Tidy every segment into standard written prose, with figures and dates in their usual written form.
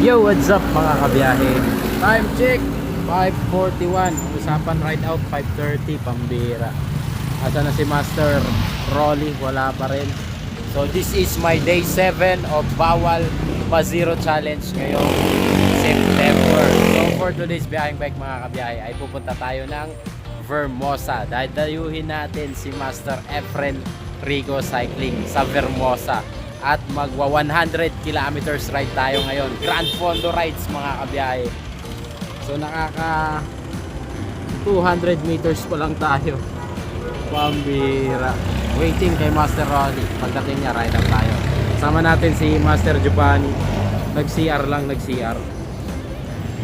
Yo, what's up mga kabiyahe? Time check, 5:41. Usapan ride out, 5:30, pambira. Asa na si Master Rolly? Wala pa rin. So this is my day 7 of Bawal Pa Zero Challenge ngayong September. So for today's biyaheng bike mga kabiyahe ay pupunta tayo ng Vermosa. Dayuhin natin si Master Efren Rigo Cycling sa Vermosa. At magwa 100 kilometers ride tayo ngayon. Grand Fondo rides mga kabiyahe. So nakaka 200 meters pa lang tayo. Pambira. Waiting kay Master Rolly. Pagdating niya, ride up tayo. Sama natin si Master Giovanni. Nag-CR lang, nag-CR.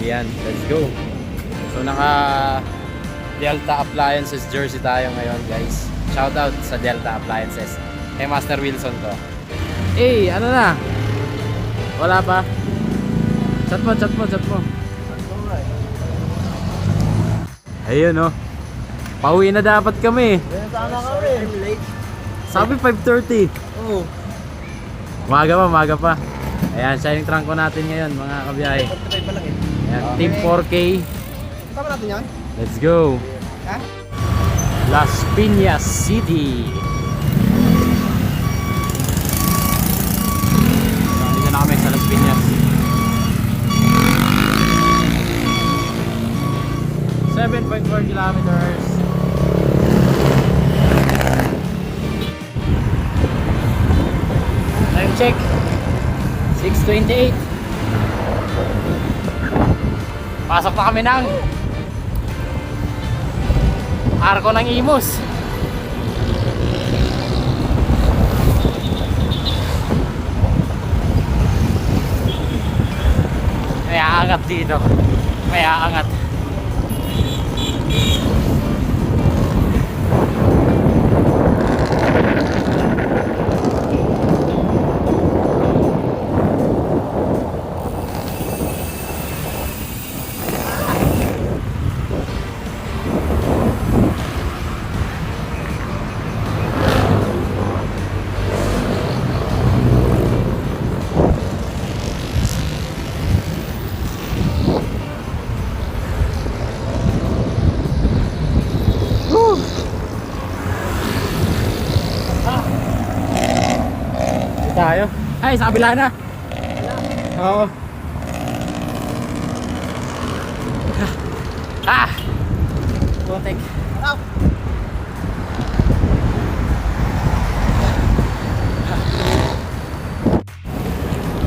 Ayan, let's go. So naka Delta Appliances jersey tayo ngayon guys. Shoutout sa Delta Appliances. Kay Master Wilson to. Eh, ano na? Wala pa? Chat mo. Ayun oh. Pauwi na dapat kami. Sana kami. Sabi 5:30. Oo. Maga pa. Ayan, shining trunk ko natin ngayon mga kabiyahe. 45 pa lang eh. Ayan, Team 4K. Tama natin yan? Let's go. Ha? Las Piñas City. Dito na kami sa Las Piñas. 7.4 kilometers. Time check 6:28. Pasok na kami ng Arko ng Imus. May aangat dito. May aangat. Tayo. Ay, sa kabila na. Oo. Putik.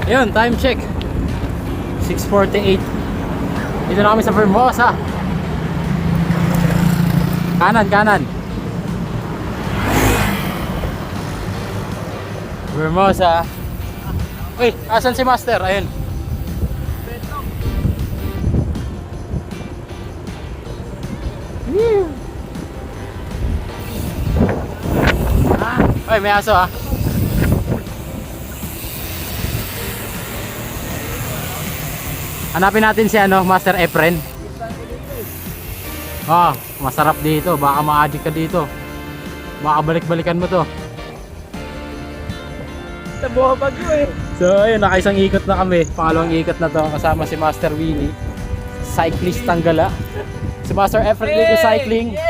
Yun, time check 6:48. Dito na kami sa Vermosa. Kanan Vermosa. Uy, asan si Master? Ayun. Uy, may aso ah. Hanapin natin si Master Efren. Masarap dito. Baka ma-addict ka dito. Baka balik-balikan mo to. Tabuha bagyo eh. So ayun, nakaisang ikot na kami. Pangalawang ikot na to. Kasama si Master Willie, cyclist Tanggala. Si Master Efren Rigo Cycling.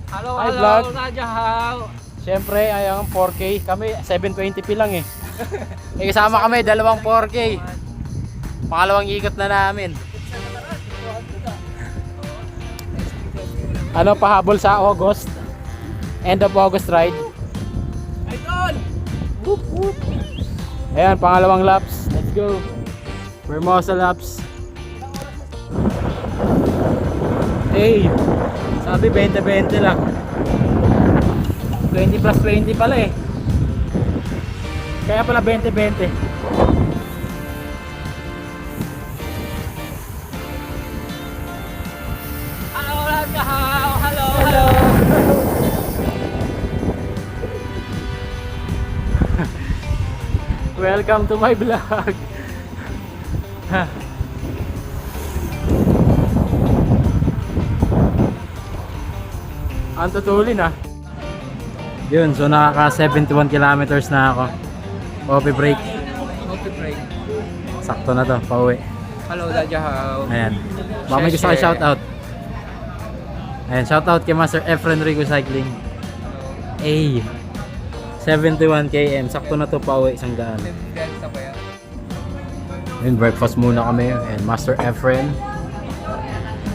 Hello, Hi, vlog. Siyempre, ayang 4K. Kami 720p lang eh. Kasama kami, dalawang 4K. Pangalawang ikot na namin. Pahabol sa August. End of August ride. Idol! Whoop, whoop. Ayan, pangalawang laps. Let's go. Vermosa laps. Hey, sabi 20-20 lang. 20 plus 20 pala eh. Kaya pala 20-20. Hello. Welcome to my vlog. Ang tutulin ah. Yun, so nakaka 71 kilometers na ako. Coffee break. Coffee break. Sakto na to, pauwi. Hello, Dajahao. Ayan. Baka may gusto kayo shoutout. Ayan, shoutout kay Master Efren Rico Cycling. A 71 km. Sakto na to pa uwi isang daan. Ayan, breakfast muna kami. Ayan, Master Efren.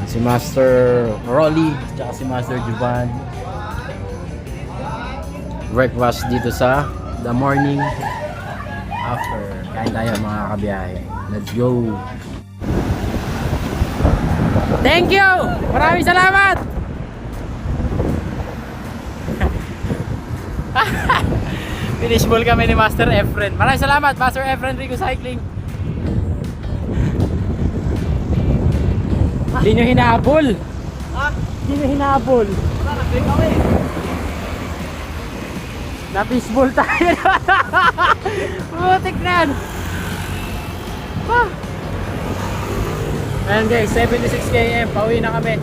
Si Master Rolly. Tsaka si Master Juvan. Breakfast dito sa The Morning After. Kain tayo mga kabiyahe. Let's go! Thank you! Maraming salamat! Finish ball kami ni Master Efren. Maraming salamat, Master Efren Rico Cycling. Hindi nyo hinahabol. Ha? Hindi nyo hinahabol. Wala, nag-break ako eh. Na-fishball tayo. Butik na yan. Ah. Ayan guys, 76 km. Pauwi na kami.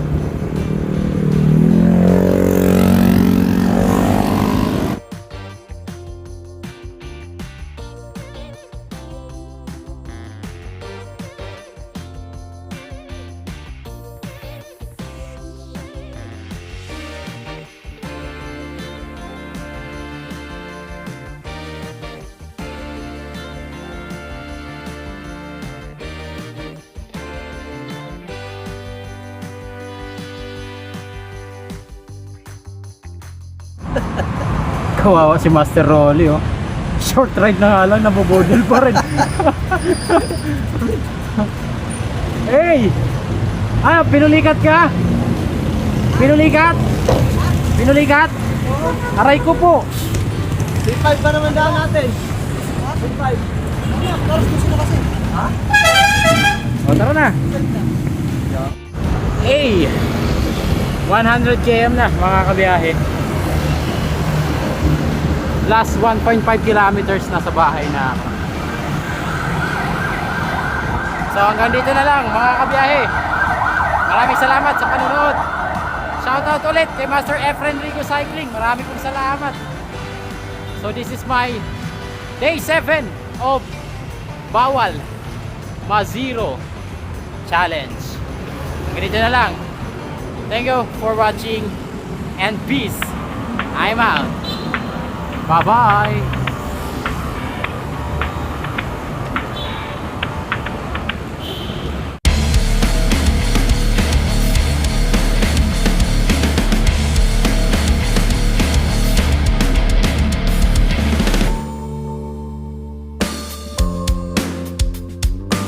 Kawawa si Master Rolly, oh. Short ride na nga lang, nabobodel pa rin. Hey! Ah, pinulikat ka? Pinulikat? Pinulikat? Aray ko po. B5 pa naman daan natin. B5. Ano? Taros gusto na kasi. Ha? O, tara na. Hey! 100 km na, mga kabiyahe. Last 1.5 kilometers na sa bahay na ako. So hanggang dito na lang mga kabiyahe. Maraming salamat sa panonood. Shoutout ulit kay Master Efren Rico Cycling. Maraming pong salamat. So this is my day 7 of Bawal Ma-Zero Challenge. Hanggang dito na lang. Thank you for watching and peace. I'm out. Bye-bye.